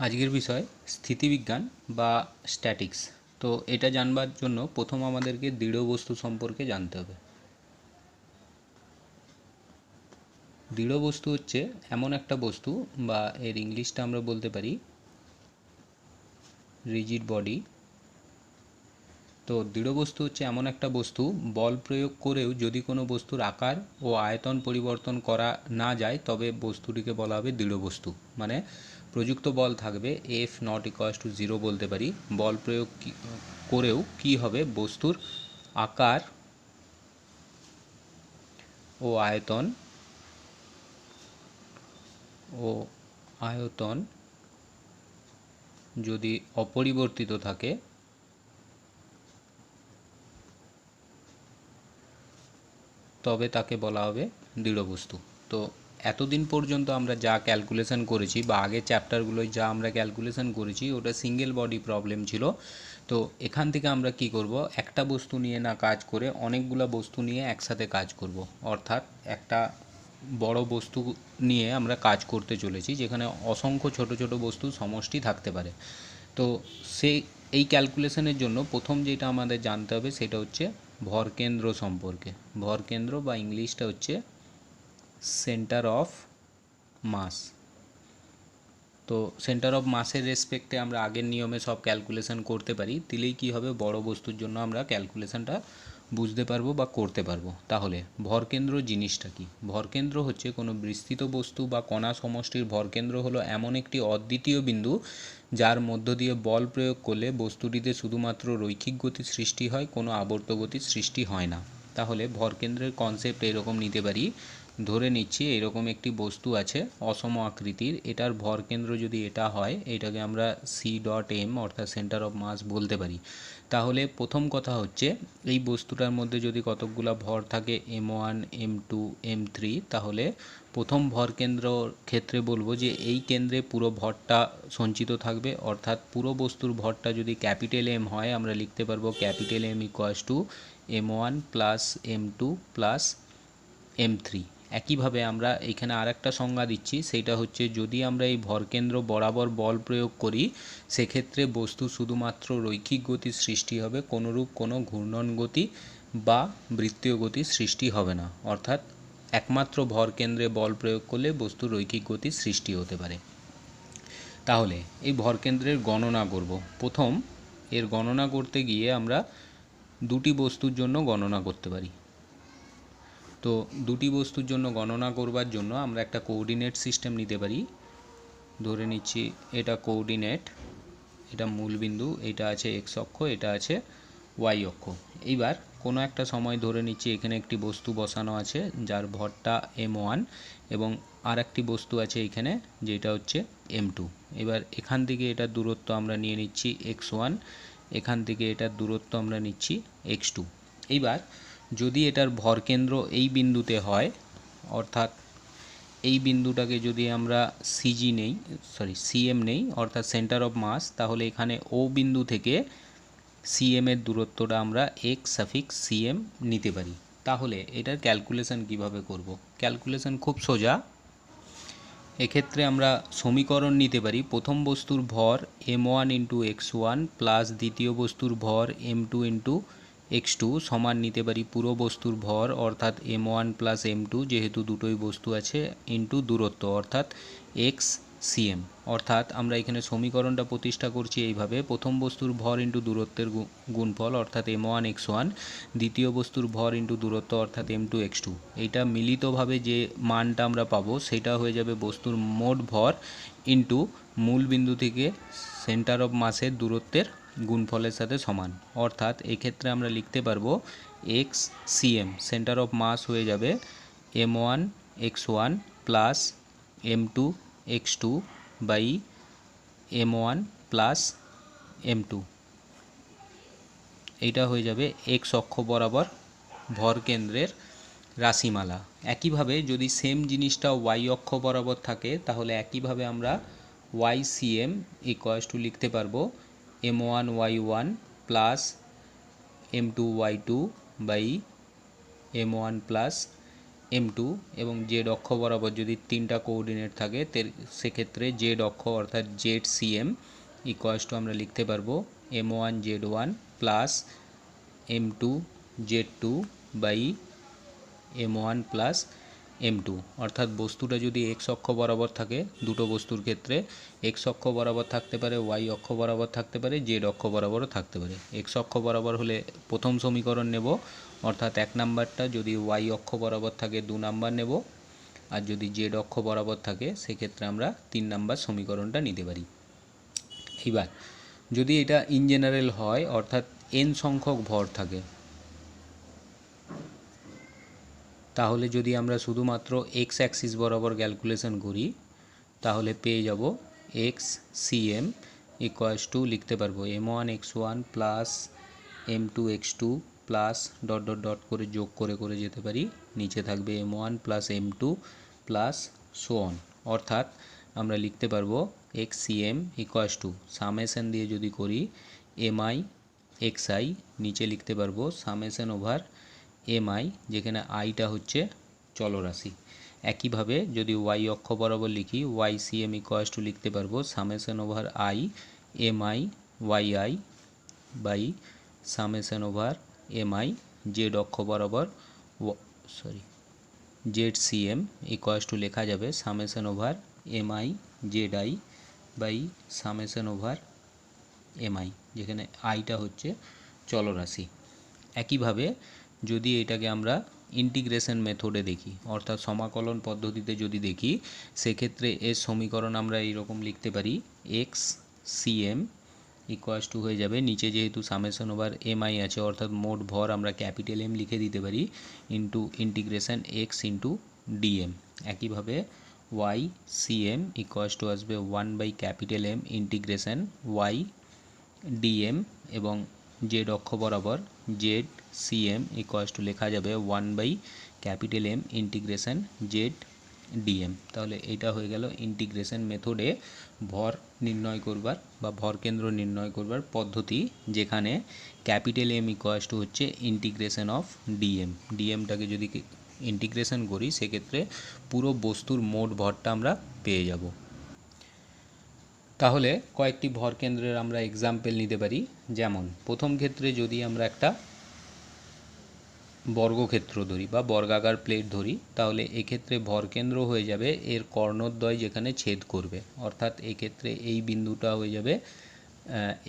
আজকের বিষয় স্থিতিবিজ্ঞান বা স্ট্যাটিক্স। তো এটা জানবার জন্য প্রথম আমাদেরকে দৃঢ় বস্তু সম্পর্কে জানতে হবে। দৃঢ় বস্তু হচ্ছে এমন একটা বস্তু, বা এর ইংলিশটা আমরা বলতে পারি রিজিড বডি। তো দৃঢ় বস্তু হচ্ছে এমন একটা বস্তু, বল প্রয়োগ করেও যদি কোনো বস্তুর আকার ও আয়তন পরিবর্তন করা না যায় তবে বস্তুটিকে বলা হবে দৃঢ় বস্তু। মানে প্রযুক্ত বল থাকবে এফ নট ইকুয়ালস টু 0 বলতে পারি, বল প্রয়োগ করেও কি হবে, বস্তুর আকার ও আয়তন যদি অপরিবর্তিত থাকে তবে তাকে বলা হবে দৃঢ় বস্তু। তো এতদিন পর্যন্ত আমরা যা ক্যালকুলেশন করেছি বা আগের চ্যাপ্টারগুলোয় যা আমরা ক্যালকুলেশন করেছি ওটা সিঙ্গেল বডি প্রবলেম ছিল। তো এখান থেকে আমরা কি করব, একটা বস্তু নিয়ে না কাজ করে অনেকগুলো বস্তু নিয়ে একসাথে কাজ করব। অর্থাৎ একটা বড় বস্তু নিয়ে আমরা কাজ করতে চলেছি যেখানে অসংখ্য ছোট ছোট বস্তু সমষ্টি থাকতে পারে। তো এই ক্যালকুলেশনের জন্য প্রথম যেটা আমাদের জানতে হবে সেটা হচ্ছে ভরকেন্দ্র সম্পর্কে। ভরকেন্দ্র বা ইংলিশটা হচ্ছে সেন্টার অফ মাস। তো সেন্টার অফ মাসের রেসপেক্টে আমরা আগের নিয়মে সব ক্যালকুলেশন করতে পারি, দিলেই কি হবে, বড় বস্তুর জন্য আমরা ক্যালকুলেশনটা বুঝতে পারবো বা করতে পারবো। তাহলে ভরকেন্দ্র জিনিসটা কি? ভরকেন্দ্র হচ্ছে কোনো বিস্তৃত বস্তু বা কণা সমষ্টির ভরকেন্দ্র হলো এমন একটি অদ্বিতীয় বিন্দু যার মধ্য দিয়ে বল প্রয়োগ করলে বস্তুটিতে শুধুমাত্র রৈখিক গতি সৃষ্টি হয়, কোনো আবর্ত গতির সৃষ্টি হয় না। তাহলে ভরকেন্দ্রের কনসেপ্ট এরকম নিতে পারি, ধরে নিচ্ছি এরকম একটি বস্তু আছে অসম আকৃতির, এটার ভরকেন্দ্র যদি এটা হয়, এটাকে আমরা C.M অর্থাৎ সেন্টার অফ মাস বলতে পারি। তাহলে প্রথম কথা হচ্ছে এই বস্তুটার মধ্যে যদি কতকগুলো ভর থাকে M1 M2 M3, তাহলে প্রথম ভরকেন্দ্রর ক্ষেত্রে বলবো যে এই কেন্দ্রে পুরো ভরটা সঞ্চিত থাকবে। অর্থাৎ পুরো বস্তুর ভরটা যদি ক্যাপিটাল M হয় আমরা লিখতে পারবো capital M equals to M1 plus M2 plus M3। একইভাবে আমরা এখানে আরেকটা সংজ্ঞা দিচ্ছি, সেটা হচ্ছে যদি আমরা এই ভরকেন্দ্র বরাবর বল প্রয়োগ করি সেক্ষেত্রে বস্তু শুধুমাত্র রৈখিক গতির সৃষ্টি হবে, কোনোরূপ কোনো ঘূর্ণন গতি বা বৃত্তীয় গতির সৃষ্টি হবে না। অর্থাৎ একমাত্র ভরকেন্দ্রে বল প্রয়োগ করলে বস্তুর রৈখিক গতির সৃষ্টি হতে পারে। তাহলে এই ভরকেন্দ্রের গণনা করব। প্রথম এর গণনা করতে গিয়ে আমরা দুটি বস্তুর জন্য গণনা করতে পারি। তো দুটি বস্তুর জন্য গণনা করবার জন্য আমরা একটা কোঅর্ডিনেট সিস্টেম নিতে পারি। ধরে নিচ্ছি এটা কোঅর্ডিনেট, এটা মূলবিন্দু, এটা আছে এক্স অক্ষ, এটা আছে ওয়াই অক্ষ। এইবার কোনো একটা সময় ধরে নিচ্ছি এখানে একটি বস্তু বসানো আছে যার ভরটা M1 এবং আর একটি বস্তু আছে এখানে যেটা হচ্ছে M2। এবার এখান থেকে এটার দূরত্ব আমরা নিয়ে নিচ্ছি x1, এখান থেকে এটার দূরত্ব আমরা নিচ্ছি x2। এইবার যদি এটার ভরকেন্দ্র এই বিন্দুতে হয়, অর্থাৎ এই বিন্দুটাকে যদি আমরা CM নেই অর্থাৎ সেন্টার অফ মাস, তাহলে এখানে ও বিন্দু থেকে CM এর দূরত্বটা আমরা x(CM) নিতে পারি। তাহলে এটার ক্যালকুলেশন কিভাবে করব? ক্যালকুলেশন খুব সোজা। এক্ষেত্রে আমরা সমীকরণ নিতে পারি, প্রথম বস্তুর ভর M1 ইন্টু x1 প্লাস দ্বিতীয় বস্তুর ভর M2 ইন্টু x2 সমান নিতে পারি পুরো বস্তুর ভর অর্থাৎ M1 প্লাস M2 যেহেতু দুটোই বস্তু আছে ইন্টু দূরত্ব অর্থাৎ x(CM)। অর্থাৎ আমরা এখানে সমীকরণটা প্রতিষ্ঠা করছি এইভাবে, প্রথম বস্তুর ভর ইন্টু দূরত্বের গুণফল অর্থাৎ M1 x1, দ্বিতীয় বস্তুর ভর ইন্টু দূরত্ব অর্থাৎ M2 x2। এইটা মিলিতভাবে যে মানটা আমরা পাবো সেটা হয়ে যাবে বস্তুর মোট ভর ইন্টু মূল বিন্দু থেকে সেন্টার অফ মাসের দূরত্বের গুণফলের সাথে সমান। অর্থাৎ এক্ষেত্রে আমরা লিখতে পারবো x(CM) সেন্টার অফ মাস হয়ে যাবে M1 x1 plus M2 x2 by M1 plus M2। এইটা হয়ে যাবে x অক্ষ বরাবর ভরকেন্দ্রের রাশিমালা। একইভাবে যদি সেম জিনিসটা y অক্ষ বরাবর থাকে তাহলে একইভাবে আমরা y(CM) ইকুয়ালস টু লিখতে পারবো M1 y1 plus M2 y2 by M1 plus m2 এবং জেড অক্ষ বরাবর যদি তিনটা কোঅর্ডিনেট থাকে সেক্ষেত্রে জেড অক্ষ অর্থাৎ জেড সিএম ইকুয়ালস টু আমরা লিখতে পারবো m1 z1 plus m2 z2 by m1 plus m2, অর্থাৎ বস্তুটা যদি এক্স অক্ষ বরাবর থাকে, দুটো বস্তুর ক্ষেত্রে এক্স অক্ষ বরাবর থাকতে পারে, ওয়াই অক্ষ বরাবর থাকতে পারে, জেড অক্ষ বরাবরও থাকতে পারে। এক্স অক্ষ বরাবর হলে প্রথম সমীকরণ নেব, অর্থাৎ 1 নাম্বারটা, যদি ওয়াই অক্ষ বরাবর থাকে 2 নাম্বার নেব, আর যদি জেড অক্ষ বরাবর থাকে সেক্ষেত্রে আমরা 3 নাম্বার সমীকরণটা নিতে পারি। এবার যদি এটা ইন জেনারেল হয়, অর্থাৎ এন সংখ্যক ভর থাকে, তাহলে যদি আমরা শুধুমাত্র এক্স অ্যাক্সিস বরাবর ক্যালকুলেশন করি তাহলে পেয়ে যাব এক্স সিএম ইকুয়ালস টু লিখতে পারবো m1 x1 plus m2 x2 plus dot dot dot করে যোগ করে করে যেতে পারি, নিচে থাকবে m1 plus m2 plus so on, অর্থাৎ আমরা লিখতে পারবো x cm equals to summation দিয়ে যদি করি এমআই এক্সআই, নিচে লিখতে পারবো সামেশন ওভার এমআই, যেখানে আইটা হচ্ছে চলরাশি। একইভাবে যদি ওয়াই অক্ষ বরাবর লিখি ওয়াই সিএম ইকুয়ালস টু লিখতে পারবো summation over i m i y i by summation over m i z অক্ষ বরাবর জেড সিএম ইকুয়ালস টু লেখা যাবে summation over m i z i by summation over m i, যেখানে আইটা হচ্ছে চলরাশি। একইভাবে যদি এটাকে আমরা ইন্টিগ্রেশন মেথডে দেখি, অর্থাৎ সমাকলন পদ্ধতিতে যদি দেখি, সেক্ষেত্রে এর সমীকরণ আমরা এইরকম লিখতে পারি এক্স সিএম ইকুয়ালস টু হয়ে যাবে, নিচে যেহেতু সামেশন ওভার এমআই আছে অর্থাৎ মোট ভর আমরা ক্যাপিটাল এম লিখে দিতে পারি, into integration x into dm. একইভাবে ওয়াই সিএম ইকুয়ালস টু আসবে 1 by capital M integration y dm, এবং জেড অক্ষ বরাবর জেড সিএম ইকুয়ালস টু লেখা যাবে 1 by capital M integration z dm. তাহলে এটা হয়ে গেল ইন্টিগ্রেশন মেথডে ভর নির্ণয় করবার বা ভর কেন্দ্র নির্ণয় করবার পদ্ধতি, যেখানে ক্যাপিটাল এম ইকুয়ালস টু হচ্ছে ইন্টিগ্রেশন অফ ডিএম। ডিএমটাকে যদি ইন্টিগ্রেশন করি সেক্ষেত্রে পুরো বস্তুর মোট ভরটা আমরা পেয়ে যাব। তাহলে কয়েকটি ভর কেন্দ্রের আমরা এক্সাম্পল নিতে পারি, যেমন প্রথম ক্ষেত্রে যদি আমরা একটা বর্গক্ষেত্র ধরি বা বর্গাকার প্লেট ধরি, তাহলে এক্ষেত্রে ভরকেন্দ্র হয়ে যাবে এর কর্ণদ্বয় যেখানে ছেদ করবে, অর্থাৎ এক্ষেত্রে এই বিন্দুটা হয়ে যাবে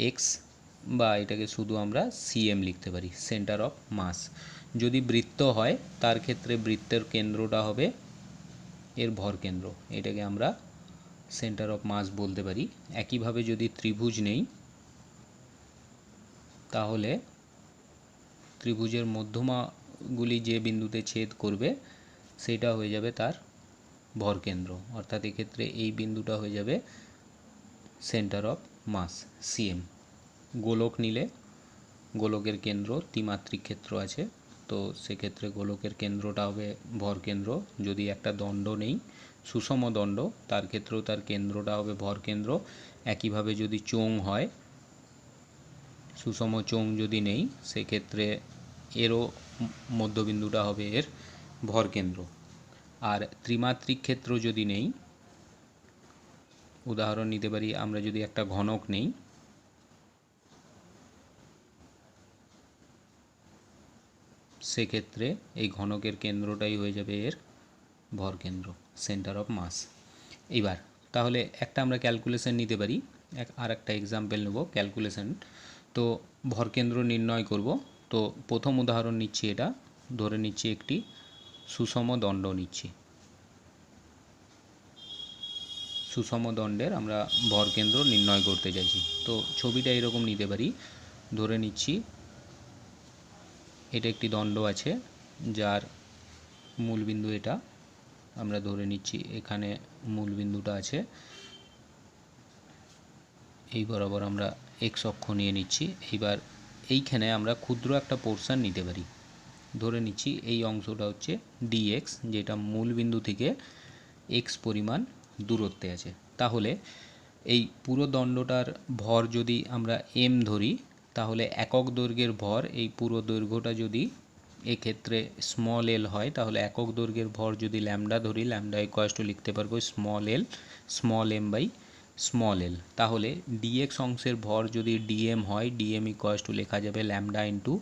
এক্স, বা এটাকে শুধু আমরা সিএম লিখতে পারি, সেন্টার অফ মাস। যদি বৃত্ত হয় তার ক্ষেত্রে বৃত্তের কেন্দ্রটা হবে এর ভরকেন্দ্র, এটাকে আমরা সেন্টার অফ মাস বলতে পারি। একইভাবে যদি ত্রিভুজ নেই তাহলে ত্রিভুজের মধ্যমাগুলি যে বিন্দুতে ছেদ করবে সেটা হয়ে যাবে তার ভরকেন্দ্র, অর্থাৎ এক্ষেত্রে এই বিন্দুটা হয়ে যাবে সেন্টার অফ মাস সিএম। গোলক নিলে গোলকের কেন্দ্র ত্রিমাত্রিক ক্ষেত্র আছে, তো সেক্ষেত্রে গোলকের কেন্দ্রটা হবে ভরকেন্দ্র। যদি একটা দণ্ড নেই সুষম দণ্ড, তার ক্ষেত্রেও তার কেন্দ্রটা হবে ভরকেন্দ্র। একইভাবে যদি চোঙ হয়, সুষম চোঙ যদি নেই সেক্ষেত্রে এরও মধ্যবিন্দুটা হবে এর ভরকেন্দ্র। আর ত্রিমাত্রিক ক্ষেত্র যদি নেই, উদাহরণ নিতে পারি আমরা যদি একটা ঘনক নেই, সেক্ষেত্রে এই ঘনকের কেন্দ্রটাই হয়ে যাবে এর ভরকেন্দ্র, সেন্টার অফ মাস। এইবার তাহলে একটা আমরা ক্যালকুলেশন নিতে পারি, আর একটা এক্সাম্পল নেব ক্যালকুলেশন। তো ভরকেন্দ্র নির্ণয় করব, তো প্রথম উদাহরণ নিচ্ছি, এটা ধরে নিচ্ছি একটি সুষম দণ্ড নিচ্ছি, সুষম দণ্ডের আমরা ভরকেন্দ্র নির্ণয় করতে চাইছি। তো ছবিটা এরকম নিতে পারি, ধরে নিচ্ছি এটা একটি দণ্ড আছে যার মূলবিন্দু এটা, আমরা ধরে নিচ্ছি এখানে মূলবিন্দুটা আছে, এই বরাবর আমরা এক্স অক্ষ নিয়ে নিচ্ছি। এইবার এইখানে আমরা ক্ষুদ্র একটা পোর্শন নিতে পারি, ধরে নিচ্ছি এই অংশটা হচ্ছে ডিএক্স, যেটা মূলবিন্দু থেকে এক্স পরিমাণ দূরত্বে আছে। তাহলে এই পুরো দণ্ডটার ভর যদি আমরা এম ধরি, তাহলে একক দৈর্ঘ্যের ভর এই পুরো দৈর্ঘ্যটা যদি এক্ষেত্রে স্মল এল হয় তাহলে একক দৈর্ঘ্যের ভর যদি ল্যামডা ধরি, ল্যামডা ইকুয়ালস টু লিখতে পারবো small l small m by small l. তাহলে ডিএক্স অংশের ভর যদি ডিএম হয়, ডিএম ইকুয়ালস টু লেখা যাবে ল্যামডা ইন্টু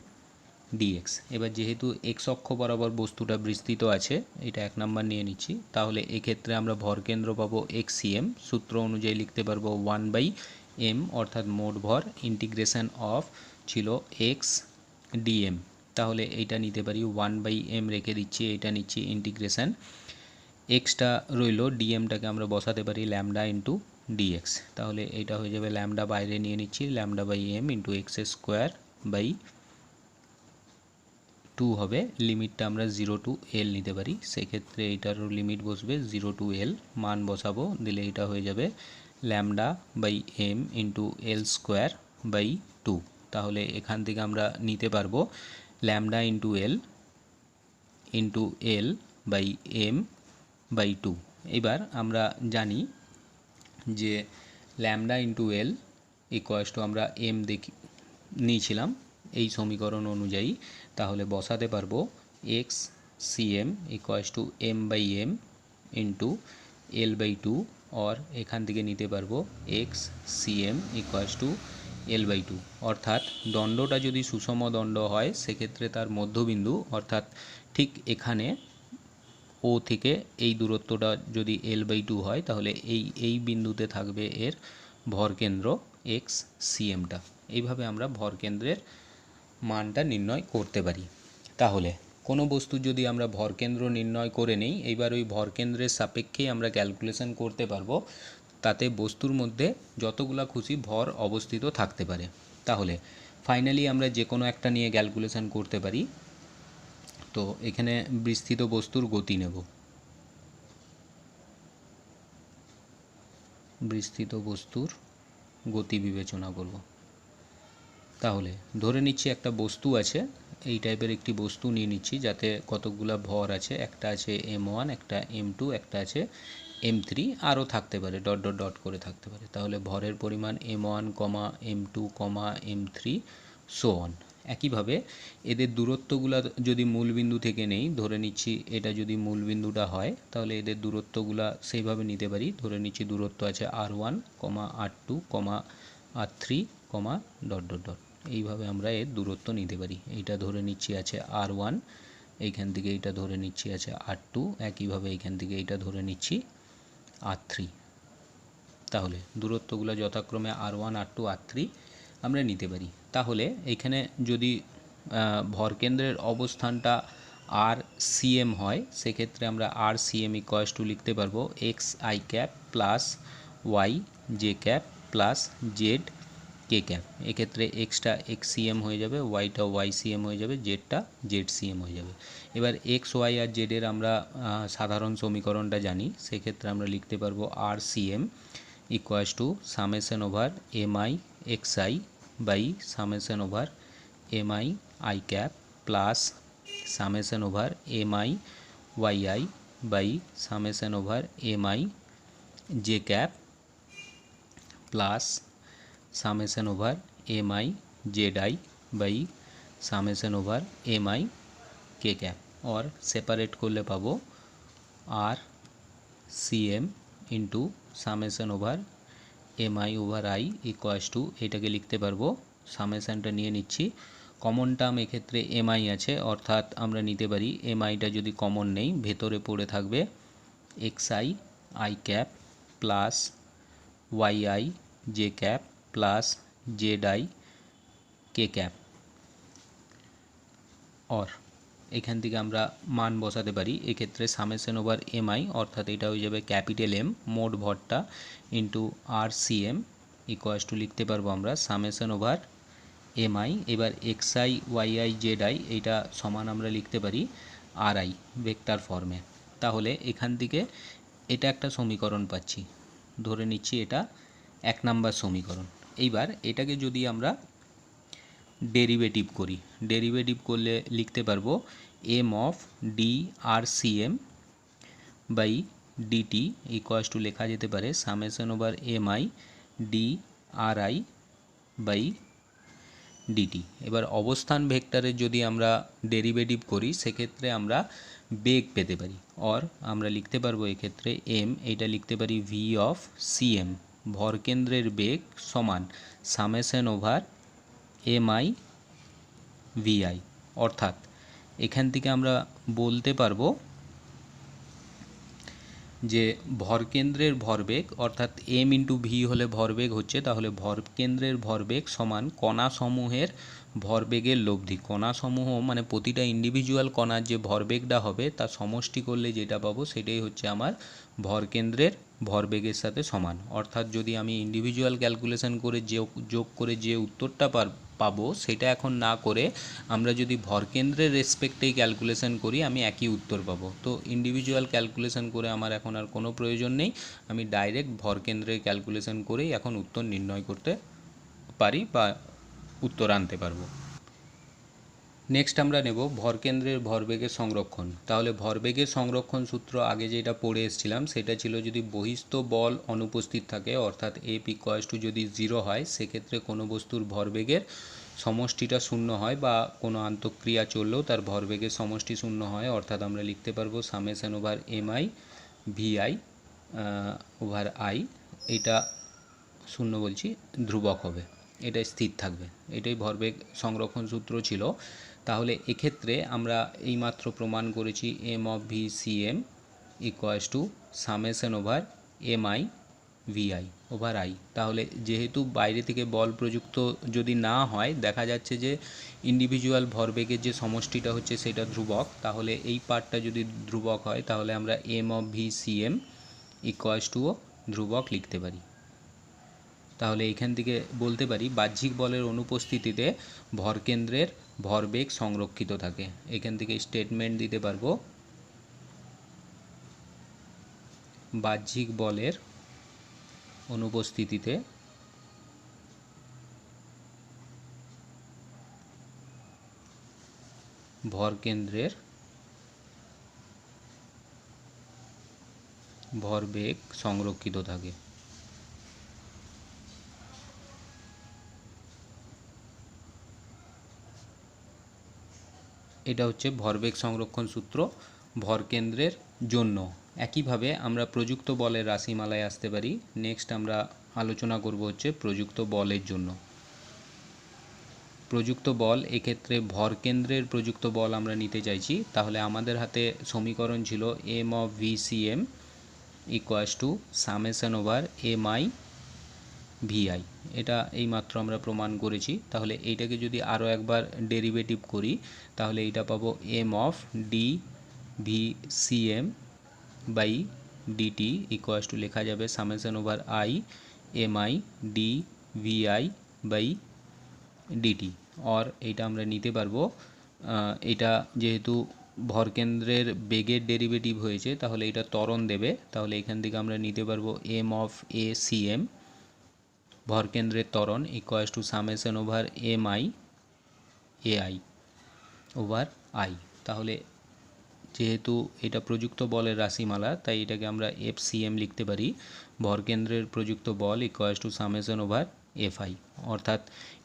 ডিএক্স। এবার যেহেতু এক্স অক্ষ বরাবর বস্তুটা বিস্তৃত আছে, এটা 1 নাম্বার নিয়ে নিচ্ছি, তাহলে এক্ষেত্রে আমরা ভরকেন্দ্র পাবো এক্স সিএম। সূত্র অনুযায়ী লিখতে পারবো 1/m অর্থাৎ মোট ভর ইন্টিগ্রেশন অফ ছিল এক্স ডিএম। তাহলে এইটা নিতে পারি 1/m রেখে দিচ্ছি, এইটা নিচ্ছি ইন্টিগ্রেশন, এক্সটা রইল, ডিএমটাকে আমরা বসাতে পারি ল্যামডা ইন্টু ডিএক্স। তাহলে এইটা হয়ে যাবে ল্যামডা বাইরে নিয়ে নিচ্ছি, lambda by m into x square by 2 হবে। লিমিটটা আমরা 0 টু এল নিতে পারি, সেক্ষেত্রে এইটারও লিমিট বসবে 0 টু এল, মান বসাবো, দিলে এটা হয়ে যাবে lambda by m into l square by 2। তাহলে এখান থেকে আমরা নিতে পারবো lambda into l by m by 2। এবার আমরা জানি যে lambda into l equals to আমরা এম নিয়েছিলাম এই সমীকরণ অনুযায়ী, তাহলে বসাতে পারবো x cm equals to m by m into l by 2, और এখান থেকে নিতে পারবো x cm equals to l by 2। অর্থাৎ দণ্ডটা যদি সুষম দণ্ড হয় সেক্ষেত্রে তার মধ্যবিন্দু অর্থাৎ ঠিক এখানে ও থেকে এই দূরত্বটা যদি এল বাই 2 হয়, তাহলে এই বিন্দুতে থাকবে এর ভরকেন্দ্র এক্স সিএমটা। এইভাবে আমরা ভরকেন্দ্রের মানটা নির্ণয় করতে পারি। তাহলে কোনো বস্তু যদি আমরা ভরকেন্দ্র নির্ণয় করে নেই, এইবার ওই ভরকেন্দ্রের সাপেক্ষেই আমরা ক্যালকুলেশন করতে পারবো, তাতে বস্তুর মধ্যে যতগুলা খুশি ভর অবস্থিত থাকতে পারে। তাহলে ফাইনালি আমরা যে কোনো একটা নিয়ে ক্যালকুলেশন করতে পারি। তো এখানে বিস্তৃত বস্তুর গতি নেব, বিস্তৃত বস্তুর গতি বিবেচনা করব। তাহলে ধরে নিচ্ছি একটা বস্তু আছে, এই টাইপের একটি বস্তু নিয়ে নিচ্ছি যাতে কতগুলা ভর আছে, একটা আছে m1, একটা m2, একটা আছে m3, আরও থাকতে পারে, ডট ডট ডট করে থাকতে পারে। তাহলে ভরের পরিমাণ m1, m2, m3 so on. একইভাবে এদের দূরত্বগুলো যদি মূলবিন্দু থেকে নেই, ধরে নিচ্ছি এটা যদি মূলবিন্দুটা হয়, তাহলে এদের দূরত্বগুলো সেইভাবে নিতে পারি। ধরে নিচ্ছি দূরত্ব আছে r1, r2, r3, dot dot dot, এইভাবে আমরা এর দূরত্ব নিতে পারি। এইটা ধরে নিচ্ছি আছে r1, এইখান থেকে এইটা ধরে নিচ্ছি আছে r2, একইভাবে এইখান থেকে এইটা ধরে নিচ্ছি r3। তাহলে দূরত্বগুলো যথাক্রমে r1, r2, r3 আমরা নিতে পারি। তাহলে এখানে যদি ভরকেন্দ্রের অবস্থানটা আর সিএম হয়, সেক্ষেত্রে আমরা আর সিএম ইকুয়ালস টু লিখতে পারবো x i cap plus y j cap plus z k cap. এক্ষেত্রে এক্সটা এক্স সিএম হয়ে যাবে, ওয়াইটা ওয়াই সিএম হয়ে যাবে, জেডটা জেড সিএম হয়ে যাবে। এবার এক্স ওয়াই আর জেডের আমরা সাধারণ সমীকরণটা জানি, সেক্ষেত্রে আমরা লিখতে পারবো R CM equals to summation over m i x i by summation over m i i cap plus summation over m i y i by summation over m i j cap plus summation over m i z i by summation over m i k cap. और separate করলে পাবো R C M into summation over m i over i equals to, এটাকে লিখতে পারবো, সামেশনটা নিয়ে নিচ্ছি, common term এক্ষেত্রে এম আই আছে, অর্থাৎ আমরা নিতে পারি এম আইটা যদি কমন নেই ভেতরে পড়ে থাকবে x i i cap plus y i j cap plus z i k cap. और এখান থেকে আমরা মান বসাতে পারি, এক্ষেত্রে সামেশন ওভার এম আই অর্থাৎ এটা হয়ে যাবে ক্যাপিটাল এম মোট ভরটা into R C M equals to লিখতে পারবো আমরা সামেশন ওভার এম আই। এবার x i y i z i এইটা সমান আমরা লিখতে পারি আর আই ভেক্টর ফর্মে। তাহলে এখান থেকে এটা একটা সমীকরণ পাচ্ছি, ধরে নিচ্ছি এটা 1 নাম্বার সমীকরণ। এইবার এটাকে যদি আমরা ডেরিভেটিভ করি, ডেরিভেটিভ করলে লিখতে পারবো M of d r C m by dt equals to লেখা যেতে পারে summation over m i d r i by dt. এবার অবস্থান ভেক্টরের যদি আমরা ডেরিভেটিভ করি সেক্ষেত্রে আমরা বেগ পেতে পারি, অর আমরা লিখতে পারবো এক্ষেত্রে এম, এইটা লিখতে পারি ভি অফ সিএম, ভরকেন্দ্রের বেগ সমান summation over m i v i. অর্থাৎ এখান থেকে আমরা বলতে পারবো যে ভরকেন্দ্রের ভরবেগ অর্থাৎ এম ইন্টু ভি হলে ভরবেগ হচ্ছে, তাহলে ভরকেন্দ্রের ভরবেগ সমান কণাসমূহের ভরবেগের লব্ধি। কণাসমূহ মানে প্রতিটা ইন্ডিভিজুয়াল কণার যে ভরবেগটা হবে তার সমষ্টি করলে যেটা পাবো সেটাই হচ্ছে আমার ভরকেন্দ্রের ভরবেগের সাথে সমান। অর্থাৎ যদি আমি ইন্ডিভিজুয়াল ক্যালকুলেশন করে যোগ করে যে উত্তরটা পাবো সেটা এখন না করে আমরা যদি ভরকেন্দ্রের রেসপেক্টেই ক্যালকুলেশন করি আমি একই উত্তর পাবো। তো ইন্ডিভিজুয়াল ক্যালকুলেশন করে আমার এখন আর কোনো প্রয়োজন নেই, আমি ডাইরেক্ট ভরকেন্দ্রের ক্যালকুলেশন করেই এখন উত্তর নির্ণয় করতে পারি বা উত্তর আনতে পারবো। নেক্সট আমরা নেব ভরকেন্দ্রের ভরবেগের সংরক্ষণ। তাহলে ভরবেগের সংরক্ষণ সূত্র আগে যেটা পড়ে এসেছিলাম সেটা ছিল যদি বহিস্থ বল অনুপস্থিত থাকে অর্থাৎ এফ ইকুয়ালস টু যদি 0 হয় সেক্ষেত্রে কোনো বস্তুর ভরবেগের সমষ্টিটা শূন্য হয় বা কোনো আন্তঃক্রিয়া চললেও তার ভরবেগের সমষ্টি শূন্য হয়, অর্থাৎ আমরা লিখতে পারবো summation over m i v i over i, এটা শূন্য বলছি ধ্রুবক হবে, এটাই স্থির থাকবে, এটাই ভরবেগ সংরক্ষণ সূত্র ছিল। তাহলে এক্ষেত্রে আমরা এইমাত্র প্রমাণ করেছি m of V C M equals to summation over m i v i over i. তাহলে যেহেতু বাইরে থেকে বল প্রযুক্ত যদি না হয় দেখা যাচ্ছে যে ইন্ডিভিজুয়াল ভরবেগের যে সমষ্টিটা হচ্ছে সেটা ধ্রুবক, তাহলে এই পার্টটা যদি ধ্রুবক হয় তাহলে আমরা M of V C M equals টুও ধ্রুবক লিখতে পারি। তাহলে এখান থেকে বলতে পারি বাহ্যিক বলের অনুপস্থিতিতে ভরকেন্দ্রের ভরবেগ সংরক্ষিত থাকে। এখান থেকে স্টেটমেন্ট দিতে পারবো বাহ্যিক বলের অনুপস্থিতিতে ভরকেন্দ্রের ভরবেগ সংরক্ষিত থাকে। এটা হচ্ছে ভরবেগ সংরক্ষণ সূত্র ভরকেন্দ্রের জন্য। একইভাবে আমরা প্রযুক্ত বলের রাশিমালায় আসতে পারি। নেক্সট আমরা আলোচনা করব হচ্ছে প্রযুক্ত বলের জন্য। প্রযুক্ত বল এক্ষেত্রে ভরকেন্দ্রের প্রযুক্ত বল আমরা নিতে চাইছি, তাহলে আমাদের হাতে সমীকরণ ছিল m of V C M equals to summation over m i v i, এটা এইমাত্র আমরা প্রমাণ করেছি। তাহলে এইটাকে যদি আরও একবার ডেরিভেটিভ করি তাহলে এইটা পাবো m of d v C m by dt equals to লেখা যাবে summation over i m i d v i by dt. অর এইটা আমরা নিতে পারবো এটা যেহেতু ভরকেন্দ্রের বেগের ডেরিভেটিভ হয়েছে তাহলে এটা ত্বরণ দেবে, তাহলে এখান থেকে আমরা নিতে পারবো M of A C M ভরকেন্দ্রের ত্বরণ equals to summation over m i a i over i. তাহলে যেহেতু এটা প্রযুক্ত বলের রাশিমালা তাই এটাকে আমরা এফ সি এম লিখতে পারি, ভরকেন্দ্রের প্রযুক্ত বল equals to summation over F i. অর্থাৎ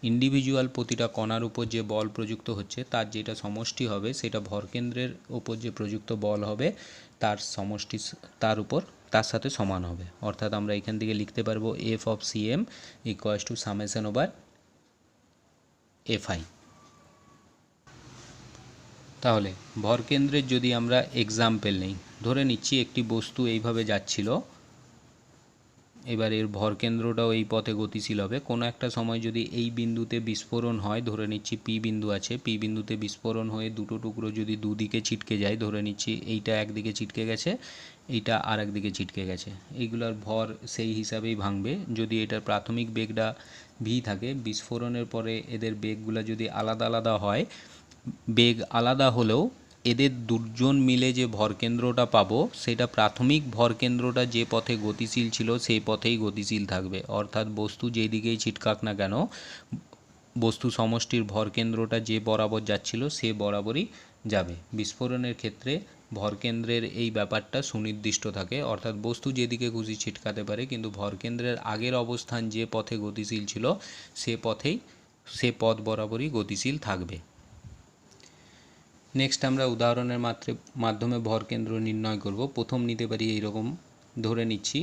ইন্ডিভিজুয়াল প্রতিটা কণার উপর যে বল প্রযুক্ত হচ্ছে তার যেটা সমষ্টি হবে সেটা ভরকেন্দ্রের উপর যে প্রযুক্ত বল হবে তার সমষ্টি তার উপর তার সাথে সমান হবে। অর্থাৎ আমরা এখান থেকে লিখতে পারবো f of c M equals to summation over F i. তাহলে ভরকেন্দ্রের যদি আমরা এক্সাম্পল নিই, ধরে নিচ্ছি একটি বস্তু এইভাবে যাচ্ছিল, এবার এর ভরকেন্দ্রটাও এই পথে গতিশীল হবে। কোনো একটা সময় যদি এই বিন্দুতে বিস্ফোরণ হয়, ধরে নিচ্ছি পি বিন্দু আছে, পি বিন্দুতে বিস্ফোরণ হয়ে দুটো টুকরো যদি দুদিকে ছিটকে যায়, ধরে নিচ্ছি এইটা একদিকে ছিটকে গেছে এইটা আর একদিকে ছিটকে গেছে, এইগুলোর ভর সেই হিসাবেই ভাঙবে। যদি এটার প্রাথমিক বেগটা ভি থাকে, বিস্ফোরণের পরে এদের বেগগুলো যদি আলাদা আলাদা হয়, বেগ আলাদা হলেও এদের দুজন মিলে যে ভরকেন্দ্রটা পাবো সেটা প্রাথমিক ভরকেন্দ্রটা যে পথে গতিশীল ছিল সেই পথেই গতিশীল থাকবে। অর্থাৎ বস্তু যেদিকেই ছিটকাক না কেন বস্তু সমষ্টির ভরকেন্দ্রটা যে বরাবর যাচ্ছিল সে বরাবরই যাবে। বিস্ফোরণের ক্ষেত্রে ভরকেন্দ্রের এই ব্যাপারটা সুনির্দিষ্ট থাকে, অর্থাৎ বস্তু যেদিকে খুশি ছিটকাতে পারে কিন্তু ভরকেন্দ্রের আগের অবস্থান যে পথে গতিশীল ছিল সে পথেই সে পথ বরাবরই গতিশীল থাকবে। নেক্সট আমরা উদাহরণের মাধ্যমে ভর কেন্দ্র নির্ণয় করব। প্রথম নিতে পারি এইরকম, ধরে নিচ্ছি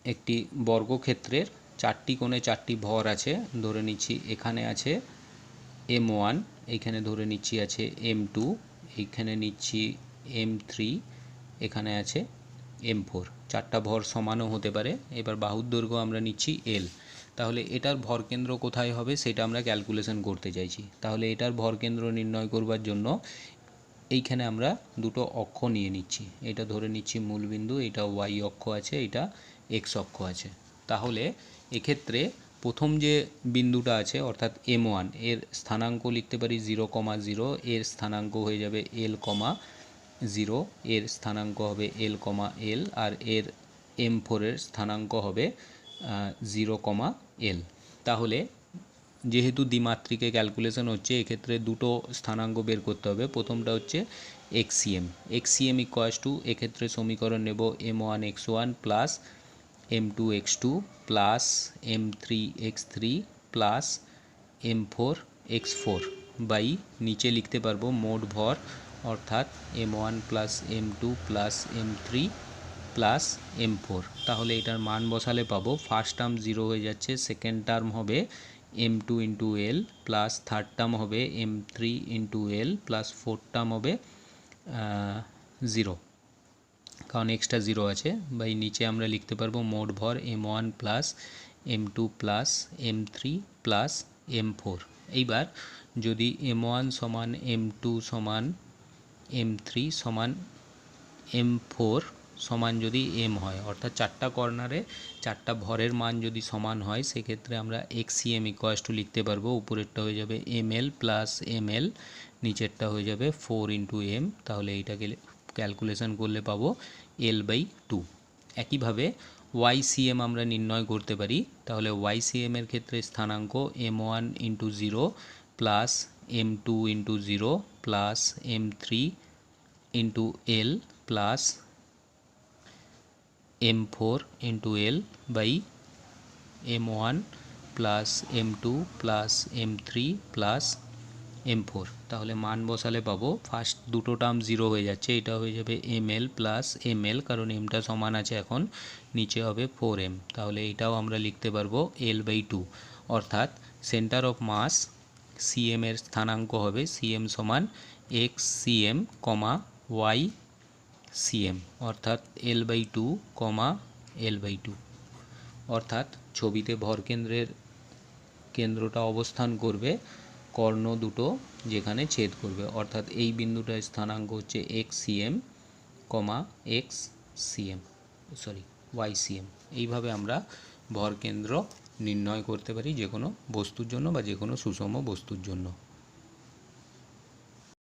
একটি বর্গক্ষেত্রের 4টি কোণে 4টি ভর আছে। ধরে নিচ্ছি এখানে আছে M1, এইখানে ধরে নিচ্ছি আছে M2, এইখানে নিচ্ছি M3, এখানে আছে M4। 4টা ভর সমানও হতে পারে। এবার বাহুর দৈর্ঘ্য আমরা নিচ্ছি L। তাহলে এটার ভর কেন্দ্র কোথায় হবে সেটা আমরা ক্যালকুলেশন করতে চাইছি। তাহলে এটার ভর কেন্দ্র নির্ণয় করবার জন্য এইখানে আমরা দুটো অক্ষ নিয়ে নিচ্ছি। এটা ধরে নিচ্ছি মূলবিন্দু, এটা ওয়াই অক্ষ আছে, এটা এক্স অক্ষ আছে। তাহলে এক্ষেত্রে প্রথম যে বিন্দুটা আছে অর্থাৎ M1, এর স্থানাঙ্ক লিখতে পারি 0,0, এর স্থানাঙ্ক হয়ে যাবে L,0, এর স্থানাঙ্ক হবে L,L, আর এর M4 এর স্থানাঙ্ক হবে 0,L। তাহলে যেহেতু দ্বিমাত্রিকে ক্যালকুলেশন হচ্ছে, এক্ষেত্রে দুটো স্থানাঙ্ক বের করতে হবে। প্রথমটা হচ্ছে XCM। XCM ইকুয়ালস টু, এক্ষেত্রে সমীকরণ নেব M1x1 plus M2x2 plus M3x3 plus M4x4 by নিচে লিখতে পারবো মোট ভর, অর্থাৎ M1 plus M2 plus M3 plus M4। তাহলে এটার মান বসালে পাবো ফার্স্ট টার্ম 0 হয়ে যাচ্ছে, সেকেন্ড টার্ম হবে M2 into L plus third term হবে M3 into L plus fourth term হবে 0, কারণ এক্সট্রা 0 আছে। বাই নিচে আমরা লিখতে পারবো মোট ভর M1 plus M2 plus M3 plus M4। এইবার যদি M1 সমান M2 সমান M3 সমান M4 সমান যদি M হয়, অর্থাৎ 4টা কর্নারে 4টা ভরের মান যদি সমান হয়, সেক্ষেত্রে আমরা XCM ইকুয়ালস টু লিখতে পারবো, উপরেরটা হয়ে যাবে ML প্লাস ML, নিচেরটা হয়ে যাবে 4 ইন্টু M। তাহলে এইটাকে ক্যালকুলেশন করলে পাবো L/2। একইভাবে YCM আমরা নির্ণয় করতে পারি। তাহলে YCM এর ক্ষেত্রে স্থানাঙ্ক M1 into 0 plus M2 into 0 plus M3 into L plus M4 into L by M1 plus M2 plus M3 plus M4। তাহলে মান বসালে পাবো ফার্স্ট দুটো টার্ম 0 হয়ে যাচ্ছে, এটা হয়ে যাবে ML প্লাস ML, কারণ এমটা সমান আছে এখন, নিচে হবে 4M। তাহলে এটাও আমরা লিখতে পারবো L/2, অর্থাৎ সেন্টার অফ মাস CM এর স্থানাঙ্ক হবে CM সমান XCM, YCM, অর্থাৎ L/2, L/2। অর্থাৎ ছবিতে ভরকেন্দ্রের কেন্দ্রটা অবস্থান করবে কর্ণ দুটো যেখানে ছেদ করবে, অর্থাৎ এই বিন্দুটার স্থানাঙ্ক হচ্ছে XCM, YCM। এইভাবে আমরা ভরকেন্দ্র নির্ণয় করতে পারি যে কোনো বস্তুর জন্য বা যে কোনো সুষম বস্তুর জন্য।